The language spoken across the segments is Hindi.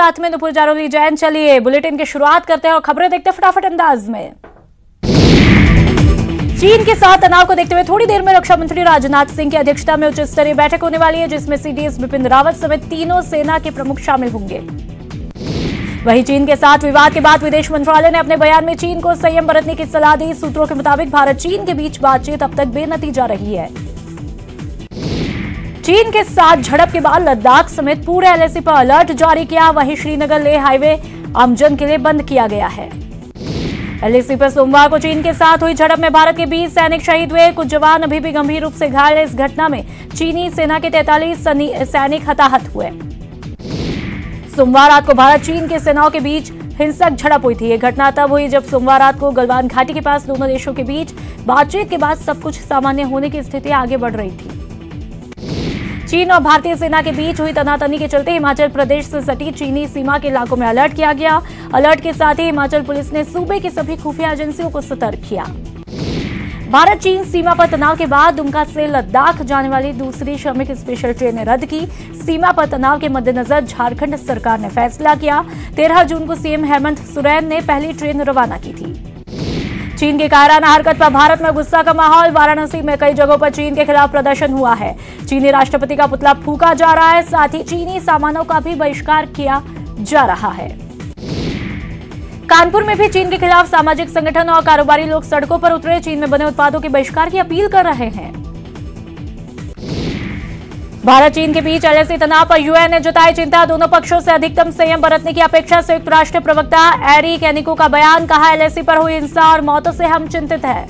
साथ में नुपुर जारोली जैन। चलिए बुलेटिन की शुरुआत करते हैं और खबरें देखते हैं फटाफट अंदाज में। चीन के साथ तनाव को देखते हुए थोड़ी देर में रक्षा मंत्री राजनाथ सिंह की अध्यक्षता में उच्च स्तरीय बैठक होने वाली है, जिसमें सीडीएस बिपिन रावत समेत तीनों सेना के प्रमुख शामिल होंगे। वहीं चीन के साथ विवाद के बाद विदेश मंत्रालय ने अपने बयान में चीन को संयम बरतने की सलाह दी। सूत्रों के मुताबिक भारत चीन के बीच बातचीत अब तक बेनतीजा रही है। चीन के साथ झड़प के बाद लद्दाख समेत पूरे एलएसी पर अलर्ट जारी किया। वहीं श्रीनगर लेह हाईवे आमजन के लिए बंद किया गया है। एलएसी पर सोमवार को चीन के साथ हुई झड़प में भारत के 20 सैनिक शहीद हुए। कुछ जवान अभी भी गंभीर रूप से घायल हैं। इस घटना में चीनी सेना के 43 सैनिक हताहत हुए। सोमवार रात को भारत चीन के सेनाओं के बीच हिंसक झड़प हुई थी। यह घटना तब हुई जब सोमवार रात को गलवान घाटी के पास दोनों देशों के बीच बातचीत के बाद सब कुछ सामान्य होने की स्थिति आगे बढ़ रही थी। चीन और भारतीय सेना के बीच हुई तनातनी के चलते हिमाचल प्रदेश से सटी चीनी सीमा के इलाकों में अलर्ट किया गया। अलर्ट के साथ ही हिमाचल पुलिस ने सूबे की सभी खुफिया एजेंसियों को सतर्क किया। भारत चीन सीमा पर तनाव के बाद दुमका से लद्दाख जाने वाली दूसरी श्रमिक स्पेशल ट्रेन रद्द की। सीमा पर तनाव के मद्देनजर झारखंड सरकार ने फैसला किया। 13 जून को सीएम हेमंत सोरेन ने पहली ट्रेन रवाना की थी। चीन की कायराना हरकत पर भारत में गुस्सा का माहौल। वाराणसी में कई जगहों पर चीन के खिलाफ प्रदर्शन हुआ है। चीनी राष्ट्रपति का पुतला फूंका जा रहा है, साथ ही चीनी सामानों का भी बहिष्कार किया जा रहा है। कानपुर में भी चीन के खिलाफ सामाजिक संगठन और कारोबारी लोग सड़कों पर उतरे। चीन में बने उत्पादों के बहिष्कार की अपील कर रहे हैं। भारत चीन के बीच एलएसी तनाव पर यूएन ने जताई चिंता। दोनों पक्षों से अधिकतम संयम बरतने की अपेक्षा। संयुक्त राष्ट्र प्रवक्ता एरिक एनिको का बयान, कहा एलएसी पर हुई हिंसा और मौतों से हम चिंतित हैं।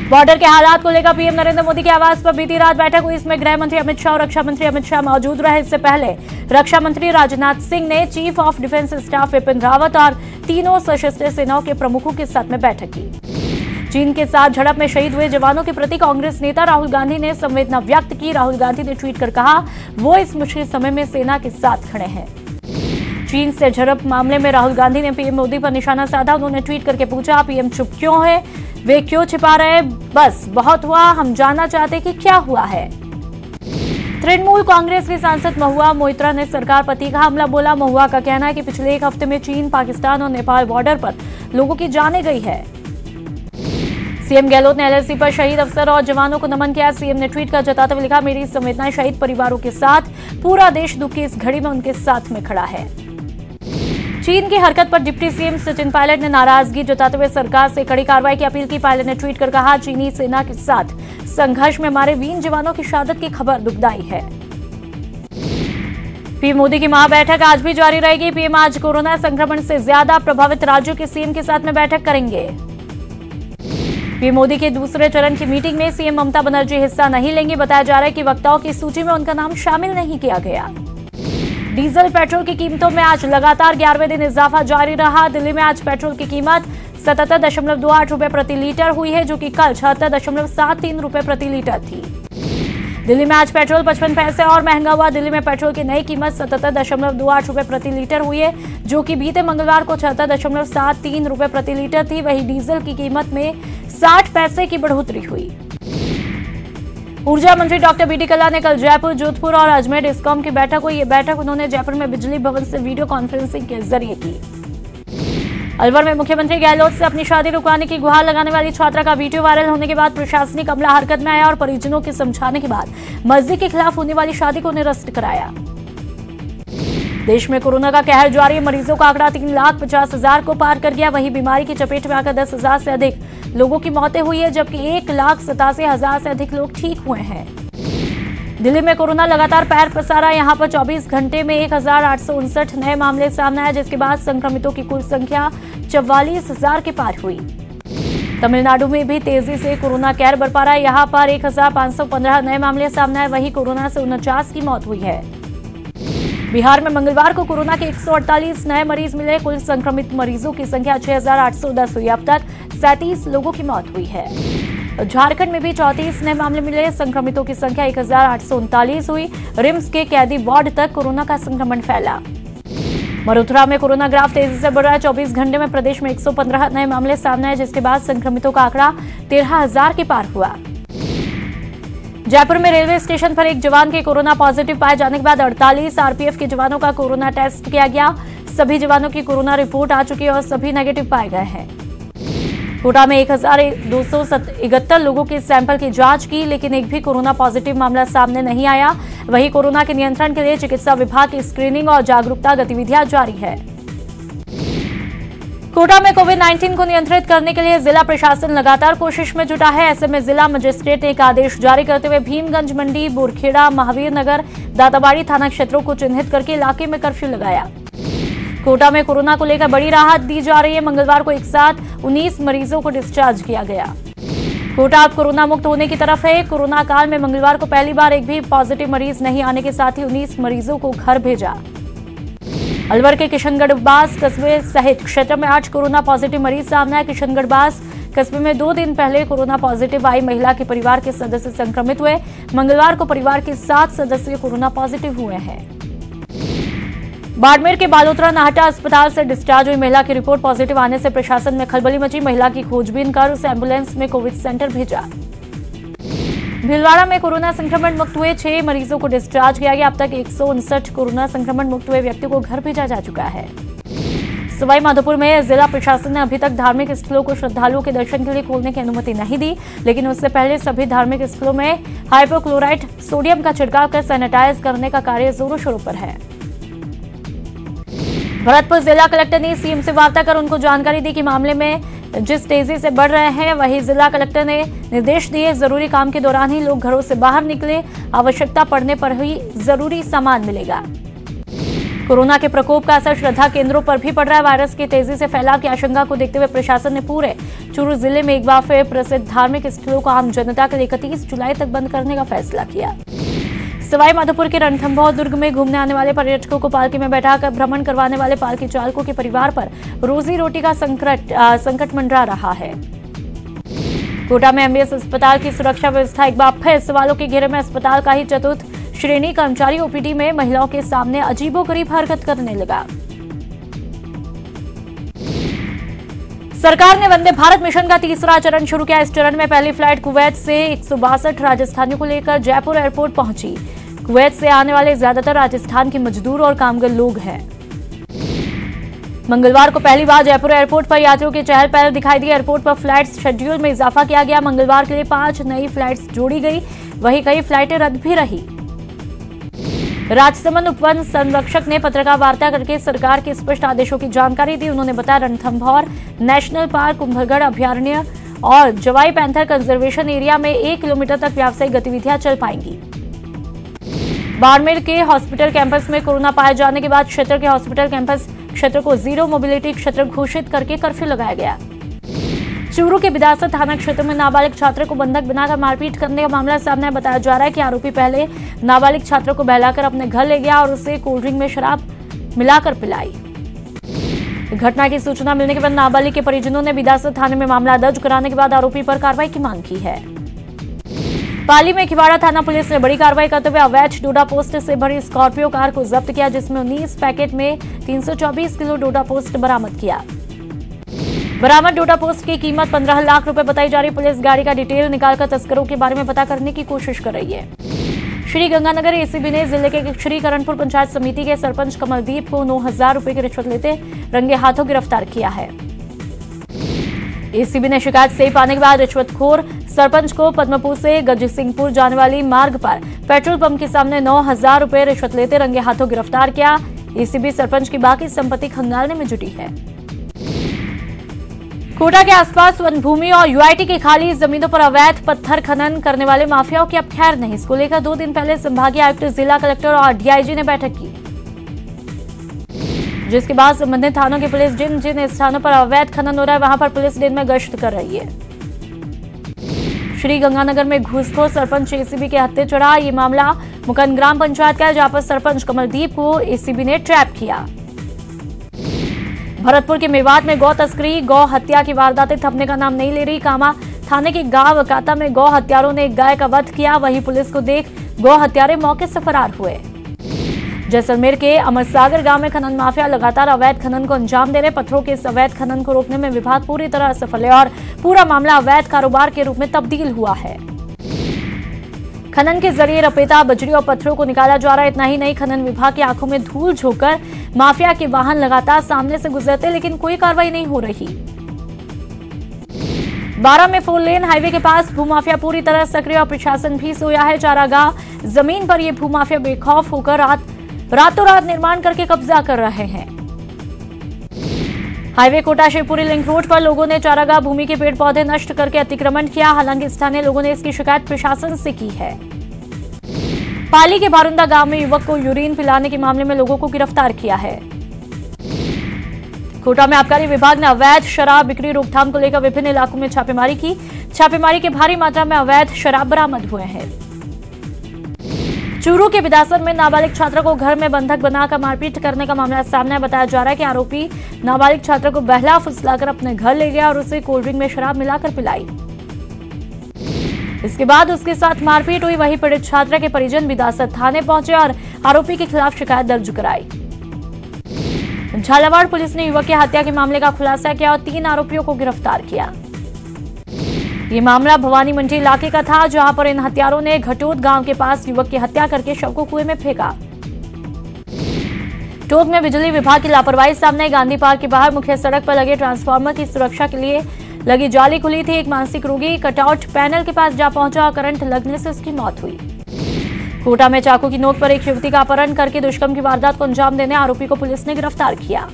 बॉर्डर के हालात को लेकर पीएम नरेंद्र मोदी के आवास पर बीती रात बैठक हुई। इसमें गृह मंत्री अमित शाह और रक्षा मंत्री अमित शाह मौजूद रहे। इससे पहले रक्षा मंत्री राजनाथ सिंह ने chief of defence staff Bipin Rawat और तीनों सशस्त्र सेनाओं के प्रमुखों के साथ में बैठक की। चीन के साथ झड़प में शहीद हुए जवानों के प्रति कांग्रेस नेता राहुल गांधी ने संवेदना व्यक्त की। राहुल गांधी ने ट्वीट कर कहा, वो इस मुश्किल समय में सेना के साथ खड़े हैं। चीन से झड़प मामले में राहुल गांधी ने पीएम मोदी पर निशाना साधा। उन्होंने ट्वीट करके पूछा, पीएम चुप क्यों है, वे क्यों छिपा रहे? बस बहुत हुआ, हम जानना चाहते कि क्या हुआ है। तृणमूल कांग्रेस की सांसद महुआ मोइत्रा ने सरकार पर तीखा हमला बोला। महुआ का कहना है कि पिछले एक हफ्ते में चीन, पाकिस्तान और नेपाल बॉर्डर पर लोगों की जानें गई है। सीएम गहलोत ने एलएसी पर शहीद अफसर और जवानों को नमन किया। सीएम ने ट्वीट कर जताते हुए लिखा, मेरी संवेदनाएं शहीद परिवारों के साथ, पूरा देश दुख की इस घड़ी में उनके साथ में खड़ा है। चीन की हरकत पर डिप्टी सीएम सचिन पायलट ने नाराजगी जताते हुए सरकार से कड़ी कार्रवाई की अपील की। पायलट ने ट्वीट कर कहा, चीनी सेना के साथ संघर्ष में हमारे 20 जवानों की शहादत की खबर दुखदाई है। पीएम मोदी की महाबैठक आज भी जारी रहेगी। पीएम आज कोरोना संक्रमण से ज्यादा प्रभावित राज्यों के सीएम के साथ में बैठक करेंगे। पीएम मोदी के दूसरे चरण की मीटिंग में सीएम ममता बनर्जी हिस्सा नहीं लेंगी। बताया जा रहा है कि वक्ताओं की सूची में उनका नाम शामिल नहीं किया गया। डीजल पेट्रोल की कीमतों में आज लगातार 11वें दिन इजाफा जारी रहा। दिल्ली में आज पेट्रोल की कीमत 77.28 रुपए प्रति लीटर हुई है, जो कि कल 76.73 रुपए प्रति लीटर थी। दिल्ली में आज पेट्रोल 55 पैसे और महंगा हुआ। दिल्ली में पेट्रोल की नई कीमत 77.28 रुपए प्रति लीटर हुई है, जो कि बीते मंगलवार को 76.73 रुपए प्रति लीटर थी। वहीं डीजल की कीमत में 60 पैसे की बढ़ोतरी हुई। ऊर्जा मंत्री डॉक्टर बीडी कल्ला ने कल जयपुर, जोधपुर और अजमेर डिस्कॉम की बैठक हुई। ये बैठक उन्होंने जयपुर में बिजली भवन से वीडियो कॉन्फ्रेंसिंग के जरिए की। अलवर में मुख्यमंत्री गहलोत से अपनी शादी रुकवाने की गुहार लगाने वाली छात्रा का वीडियो वायरल होने के बाद प्रशासनिक अमला हरकत में आया और परिजनों के समझाने के बाद मर्जी के खिलाफ होने वाली शादी को निरस्त कराया। देश में कोरोना का कहर जारी। मरीजों का आंकड़ा 3,50,000 को पार कर गया। वहीं बीमारी की चपेट में आकर 10,000 से अधिक लोगों की मौतें हुई है, जबकि 1,87,000 से अधिक लोग ठीक हुए हैं। दिल्ली में कोरोना लगातार पैर पसारा। यहां पर 24 घंटे में 1,859 नए मामले सामने आए, जिसके बाद संक्रमितों की कुल संख्या 44,000 के पार हुई। तमिलनाडु में भी तेजी से कोरोना कहर बरपा रहा है। यहां पर 1,515 नए मामले सामने आए। वहीं कोरोना से 49 की मौत हुई है। बिहार में मंगलवार को कोरोना के 148 नए मरीज मिले। कुल संक्रमित मरीजों की संख्या 6,810 हुई। अब तक 37 लोगों की मौत हुई है। झारखंड में भी 34 नए मामले मिले। संक्रमितों की संख्या 1,839 हुई। रिम्स के कैदी वार्ड तक कोरोना का संक्रमण फैला। मथुरा में कोरोना ग्राफ तेजी से बढ़ रहा है। 24 घंटे में प्रदेश में 115 नए मामले सामने आए, जिसके बाद संक्रमितों का आंकड़ा 13,000 के पार हुआ। जयपुर में रेलवे स्टेशन पर एक जवान के कोरोना पॉजिटिव पाए जाने के बाद 48 आरपीएफ के जवानों का कोरोना टेस्ट किया गया। सभी जवानों की कोरोना रिपोर्ट आ चुकी है और सभी नेगेटिव पाए गए हैं। कोटा में 1271 लोगों के सैंपल की जांच की, लेकिन एक भी कोरोना पॉजिटिव मामला सामने नहीं आया। वहीं कोरोना के नियंत्रण के लिए चिकित्सा विभाग की स्क्रीनिंग और जागरूकता गतिविधियां जारी है। कोटा में कोविड-19 को नियंत्रित करने के लिए जिला प्रशासन लगातार कोशिश में जुटा है। ऐसे में जिला मजिस्ट्रेट ने एक आदेश जारी करते हुए भीमगंज मंडी, बोरखेड़ा, महावीर नगर, दाताबाड़ी थाना क्षेत्रों को चिन्हित करके इलाके में कर्फ्यू लगाया। कोटा में कोरोना को लेकर बड़ी राहत दी जा रही है। मंगलवार को एक साथ 19 मरीजों को डिस्चार्ज किया गया। कोटा अब कोरोना मुक्त होने की तरफ है। कोरोना काल में मंगलवार को पहली बार एक भी पॉजिटिव मरीज नहीं आने के साथ ही 19 मरीजों को घर भेजा। अलवर के किशनगढ़ बास कस्बे सहित क्षेत्र में 8 कोरोना पॉजिटिव मरीज सामने आए। किशनगढ़ बास कस्बे में 2 दिन पहले कोरोना पॉजिटिव आई महिला के परिवार के सदस्य संक्रमित हुए। मंगलवार को परिवार के 7 सदस्य कोरोना पॉजिटिव हुए हैं। बाड़मेर के बालोतरा नाहटा अस्पताल से डिस्चार्ज हुई महिला की रिपोर्ट पॉजिटिव आने से प्रशासन में खलबली मची। महिला की खोजबीन कर उसे एम्बुलेंस में कोविड सेंटर भेजा। भीलवाड़ा में कोरोना संक्रमण मुक्त हुए 6 मरीजों को डिस्चार्ज किया गया। अब तक 159 कोरोना संक्रमण मुक्त हुए व्यक्ति को घर भेजा जा चुका है। सवाई माधोपुर में जिला प्रशासन ने अभी तक धार्मिक स्थलों को श्रद्धालुओं के दर्शन के लिए खोलने की अनुमति नहीं दी, लेकिन उससे पहले सभी धार्मिक स्थलों में हाइपोक्लोराइट सोडियम का छिड़काव कर सैनिटाइज करने का कार्य जोरों शोरों पर है। भरतपुर जिला कलेक्टर ने सीएम से वार्ता कर उनको जानकारी दी कि मामले में जिस तेजी से बढ़ रहे हैं, वही जिला कलेक्टर ने निर्देश दिए जरूरी काम के दौरान ही लोग घरों से बाहर निकले, आवश्यकता पड़ने पर ही जरूरी सामान मिलेगा। कोरोना के प्रकोप का असर श्रद्धा केंद्रों पर भी पड़ रहा है। वायरस के तेजी से फैलाव की आशंका को देखते हुए प्रशासन ने पूरे चूरू जिले में एक बार फिर प्रसिद्ध धार्मिक स्थलों को आम जनता के लिए 31 जुलाई तक बंद करने का फैसला किया। सवाई माधोपुर के रणथंभौर दुर्ग में घूमने आने वाले पर्यटकों को पालकी में बैठाकर भ्रमण करवाने वाले पालकी चालकों के परिवार पर रोजी रोटी का संकट मंडरा रहा है। कोटा में एमबीएस अस्पताल की सुरक्षा व्यवस्था एक बार फिर सवालों के घेरे में। अस्पताल का ही चतुर्थ श्रेणी कर्मचारी ओपीडी में महिलाओं के सामने अजीबोगरीब हरकत करने लगा। सरकार ने वंदे भारत मिशन का तीसरा चरण शुरू किया। इस चरण में पहली फ्लाइट कुवैत से 162 राजस्थानियों को लेकर जयपुर एयरपोर्ट पहुंची। कुवैत से आने वाले ज्यादातर राजस्थान के मजदूर और कामगार लोग हैं। मंगलवार को पहली बार जयपुर एयरपोर्ट पर यात्रियों की चहल पहल दिखाई दी। एयरपोर्ट पर फ्लाइट शेड्यूल में इजाफा किया गया। मंगलवार के लिए 5 नई फ्लाइट्स जोड़ी गई, वहीं कई फ्लाइटें रद्द भी रही। राजसमंद उपवन संरक्षक ने पत्रकार वार्ता करके सरकार के स्पष्ट आदेशों की जानकारी दी। उन्होंने बताया रणथंभौर नेशनल पार्क, कुंभलगढ़ अभयारण्य और जवाई पैंथर कंजर्वेशन एरिया में 1 किलोमीटर तक व्यावसायिक गतिविधियां चल पाएंगी। बाड़मेर के हॉस्पिटल कैंपस में कोरोना पाए जाने के बाद क्षेत्र के हॉस्पिटल कैंपस क्षेत्र को जीरो मोबिलिटी क्षेत्र घोषित करके कर्फ्यू लगाया गया। चूरू के बिदासा थाना क्षेत्र में नाबालिग छात्र को बंधक बनाकर मारपीट करने का मामला सामने बताया जा रहा है कि आरोपी पहले नाबालिग छात्र को बहलाकर अपने घर ले गया और उसे कोल्ड ड्रिंक में शराब मिलाकर पिलाई। घटना की सूचना मिलने के बाद नाबालिग के परिजनों ने बिदासा थाने में मामला दर्ज कराने के बाद आरोपी पर कार्रवाई की मांग की है। पाली में खिवाड़ा थाना पुलिस ने बड़ी कार्रवाई करते हुए अवैध डोडा पोस्ट से भरी स्कॉर्पियो कार को जब्त किया, जिसमें 19 पैकेट में 324 किलो डोडा पोस्ट बरामद किया। बरामद डोडा पोस्ट की कीमत 15 लाख रुपए बताई जा रही। पुलिस गाड़ी का डिटेल निकालकर तस्करों के बारे में पता करने की कोशिश कर रही है। श्री गंगानगर एसीबी ने जिले के श्रीकरणपुर पंचायत समिति के सरपंच कमलदीप को 9,000 रुपए की रिश्वत लेते रंगे हाथों गिरफ्तार किया है। एसीबी ने शिकायत सही पाने के बाद रिश्वतखोर सरपंच को पद्मपुर से गजसिंहपुर जाने वाली मार्ग पर पेट्रोल पंप के सामने 9,000 रुपए रिश्वत लेते रंगे हाथों गिरफ्तार किया। एसीबी सरपंच की बाकी संपत्ति खंगालने में जुटी है। कोटा के आसपास वन भूमि और यूआईटी की खाली जमीनों पर अवैध पत्थर खनन करने वाले माफियाओं की अब खैर नहीं। इसको लेकर 2 दिन पहले संभागीय आयुक्त, जिला कलेक्टर और डीआईजी ने बैठक की, जिसके बाद संबंधित थानों की पुलिस जिन जिन स्थानों पर अवैध खनन हो रहा है वहां पर पुलिस दिन में गश्त कर रही है। श्री गंगानगर में घूसखोर सरपंच एसीबी के हत्थे चढ़ा। ये मामला मुकंद ग्राम पंचायत का है, जहां पर सरपंच कमलदीप को एसीबी ने ट्रैप किया। भरतपुर के मेवात में गौ तस्करी, गौ हत्या की वारदातें थमने का नाम नहीं ले रही। कामा थाने के गांव काता में गौ हत्यारों ने एक गाय का वध किया। वहीं पुलिस को देख गौ हत्यारे मौके से फरार हुए। जैसलमेर के अमरसागर गांव में खनन माफिया लगातार अवैध खनन को अंजाम दे रहे। पत्थरों के इस अवैध खनन को रोकने में विभाग पूरी तरह असफल है और पूरा मामला अवैध कारोबार के रूप में तब्दील हुआ है। खनन के जरिए रपेता, बजरी और पत्थरों को निकाला जा रहा है। इतना ही नहीं, खनन विभाग की आंखों में धूल झोंककर माफिया के वाहन लगातार सामने से गुजरते, लेकिन कोई कार्रवाई नहीं हो रही। बारां में 4 लेन हाईवे के पास भूमाफिया पूरी तरह सक्रिय और प्रशासन भी सोया है। चारागाह जमीन पर ये भूमाफिया बेखौफ होकर रातों रात निर्माण करके कब्जा कर रहे हैं। Highway Kota Shivpuri link road पर लोगों ने चारागाह भूमि के पेड़ पौधे नष्ट करके अतिक्रमण किया। हालांकि स्थानीय लोगों ने इसकी शिकायत प्रशासन से की है। पाली के बारुंदा गांव में युवक को यूरिन पिलाने के मामले में लोगों को गिरफ्तार किया है। कोटा में आबकारी विभाग ने अवैध शराब बिक्री रोकथाम को लेकर विभिन्न इलाकों में छापेमारी की। छापेमारी के भारी मात्रा में अवैध शराब बरामद हुए हैं। चूरू के बिदासर में नाबालिग छात्रा को घर में बंधक बनाकर मारपीट करने का मामला सामने बताया जा रहा है कि आरोपी नाबालिग छात्रा को बहला फुसलाकर अपने घर ले गया और उसे कोल्ड ड्रिंक में शराब मिलाकर पिलाई। इसके बाद उसके साथ मारपीट हुई। वहीं पीड़ित छात्रा के परिजन बिदासर थाने पहुंचे और आरोपी के खिलाफ शिकायत दर्ज कराई। झालावाड़ पुलिस ने युवक की हत्या के मामले का खुलासा किया और 3 आरोपियों को गिरफ्तार किया। ये मामला भवानी मंडी इलाके का था, जहां पर इन हत्यारों ने घटोद गांव के पास युवक की हत्या करके शव को कुएं में फेंका। टोंक में बिजली विभाग की लापरवाही सामने। गांधी पार्क के बाहर मुख्य सड़क पर लगे ट्रांसफार्मर की सुरक्षा के लिए लगी जाली खुली थी। एक मानसिक रोगी कटआउट पैनल के पास जा पहुंचा और करंट लगने से उसकी मौत हुई। कोटा में चाकू की नोक पर एक युवती का अपहरण करके दुष्कर्म की वारदात को अंजाम देने आरोपी को पुलिस ने गिरफ्तार किया।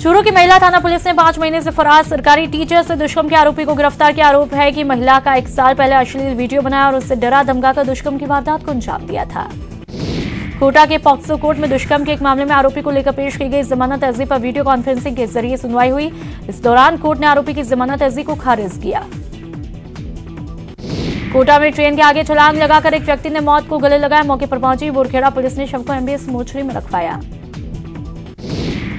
चूरू की महिला थाना पुलिस ने 5 महीने से फरार सरकारी टीचर से दुष्कर्म के आरोपी को गिरफ्तार किया। आरोप है कि महिला का 1 साल पहले अश्लील वीडियो बनाया और उससे डरा धमकाकर दुष्कर्म की वारदात को अंजाम दिया था। कोटा के पॉक्सो कोर्ट में दुष्कर्म के एक मामले में आरोपी को लेकर पेश की गई जमानत अर्जी पर वीडियो कॉन्फ्रेंसिंग के जरिए सुनवाई हुई। इस दौरान कोर्ट ने आरोपी की जमानत अर्जी को खारिज किया। कोटा में ट्रेन के आगे छलांग लगाकर एक व्यक्ति ने मौत को गले लगाया। मौके पर पहुंची बोरखेड़ा पुलिस ने शव को एमबीएस मोर्चरी में रखवाया।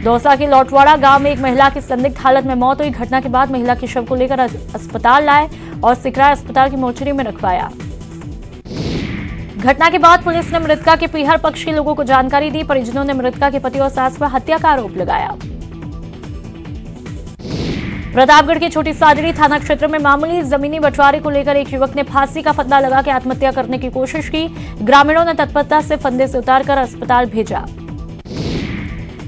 दौसा के लौटवाड़ा गांव में एक महिला की संदिग्ध हालत में मौत हुई। घटना के बाद महिला के शव को लेकर अस्पताल लाए और सिकरा अस्पताल की मोर्चरी में रखवाया। घटना के बाद पुलिस ने मृतका के पीहर पक्ष के लोगों को जानकारी दी। परिजनों ने मृतका के पति और सास पर हत्या का आरोप लगाया। प्रतापगढ़ के छोटी सादड़ी थाना क्षेत्र में मामूली जमीनी बंटवारे को लेकर एक युवक ने फांसी का फंदा लगा के आत्महत्या करने की कोशिश की। ग्रामीणों ने तत्परता से फंदे से उतारकर अस्पताल भेजा।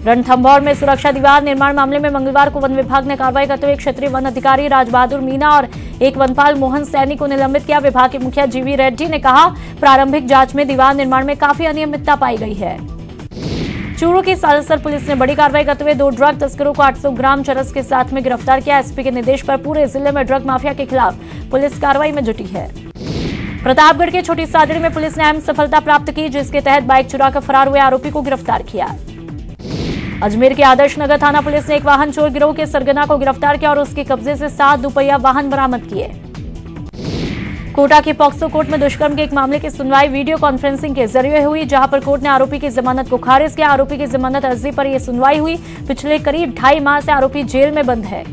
रणथंभौर में सुरक्षा दीवार निर्माण मामले में मंगलवार को वन विभाग ने कार्रवाई करते हुए क्षेत्रीय वन अधिकारी राजबहादुर मीना और एक वनपाल मोहन सैनी को निलंबित किया। विभाग के मुखिया जीवी रेड्डी ने कहा, प्रारंभिक जांच में दीवार निर्माण में काफी अनियमितता पाई गई है। चूरू की सालसर पुलिस ने बड़ी कार्रवाई करते हुए 2 ड्रग तस्करों को 800 ग्राम चरस के साथ में गिरफ्तार किया। एसपी के निर्देश पर पूरे जिले में ड्रग माफिया के खिलाफ पुलिस कार्रवाई में जुटी है। प्रतापगढ़ के छोटी सादड़ी में पुलिस ने अहम सफलता प्राप्त की, जिसके तहत बाइक चुराकर फरार हुए आरोपी को गिरफ्तार किया। अजमेर के आदर्श नगर थाना पुलिस ने एक वाहन चोर गिरोह के सरगना को गिरफ्तार किया और उसके कब्जे से 7 दुपहिया वाहन बरामद किए। कोटा के पॉक्सो कोर्ट में दुष्कर्म के एक मामले की सुनवाई वीडियो कॉन्फ्रेंसिंग के जरिए हुई, जहां पर कोर्ट ने आरोपी की जमानत को खारिज किया। आरोपी की जमानत अर्जी पर यह सुनवाई हुई। पिछले करीब 2.5 माह से आरोपी जेल में बंद है।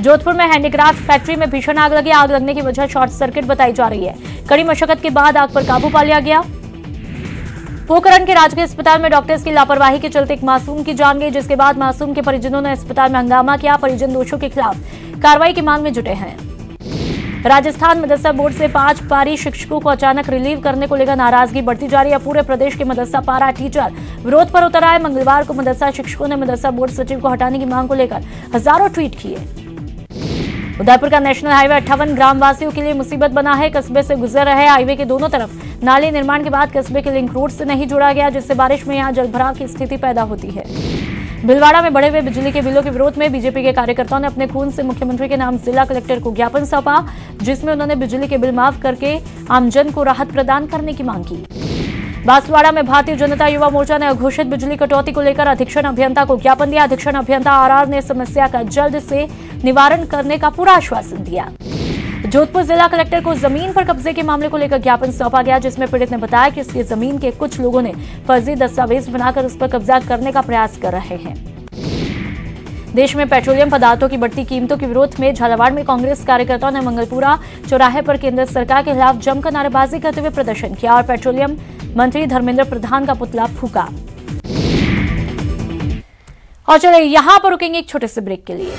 जोधपुर में हैंडीक्राफ्ट फैक्ट्री में भीषण आग लगी। आग लगने की वजह शॉर्ट सर्किट बताई जा रही है। कड़ी मशक्कत के बाद आग पर काबू पा लिया गया। पोखरण के राजकीय अस्पताल में डॉक्टर्स की लापरवाही के चलते एक मासूम की जान गई, जिसके बाद मासूम के परिजनों ने अस्पताल में हंगामा किया। परिजन दोषियों के खिलाफ कार्रवाई की मांग में जुटे हैं। राजस्थान मदरसा बोर्ड से 5 पारी शिक्षकों को अचानक रिलीव करने को लेकर नाराजगी बढ़ती जा रही है। पूरे प्रदेश के मदरसा पारा टीचर विरोध पर उतर आए। मंगलवार को मदरसा शिक्षकों ने मदरसा बोर्ड सचिव को हटाने की मांग को लेकर हजारों ट्वीट किए। उदयपुर का नेशनल हाईवे 58 ग्रामवासियों के लिए मुसीबत बना है। कस्बे से गुजर रहे हाईवे के दोनों तरफ नाले निर्माण के बाद कस्बे के लिंक रोड से नहीं जोड़ा गया, जिससे बारिश में यहां जलभराव की स्थिति पैदा होती है। भीलवाड़ा में बढ़े हुए बिजली के बिलों के विरोध में बीजेपी के कार्यकर्ताओं ने अपने खून से मुख्यमंत्री के नाम जिला कलेक्टर को ज्ञापन सौंपा, जिसमें उन्होंने बिजली के बिल माफ करके आमजन को राहत प्रदान करने की मांग की। बांसवाड़ा में भारतीय जनता युवा मोर्चा ने अघोषित बिजली कटौती को लेकर अधीक्षण अभियंता को ज्ञापन दिया। अधीक्षण अभियंता आरआर ने समस्या का जल्द से निवारण करने का पूरा आश्वासन दिया। जोधपुर जिला कलेक्टर को जमीन पर कब्जे के मामले को लेकर ज्ञापन सौंपा गया, जिसमें पीड़ित ने बताया कि उसकी जमीन के कुछ लोगों ने फर्जी दस्तावेज बनाकर उस पर कब्जा करने का प्रयास कर रहे हैं। देश में पेट्रोलियम पदार्थों की बढ़ती कीमतों के विरोध में झालावाड़ में कांग्रेस कार्यकर्ताओं ने मंगलपुरा चौराहे पर केंद्र सरकार के खिलाफ जमकर नारेबाजी करते हुए प्रदर्शन किया और पेट्रोलियम मंत्री धर्मेंद्र प्रधान का पुतला फूका। और चलिए यहां पर रुकेंगे एक छोटे से ब्रेक के लिए।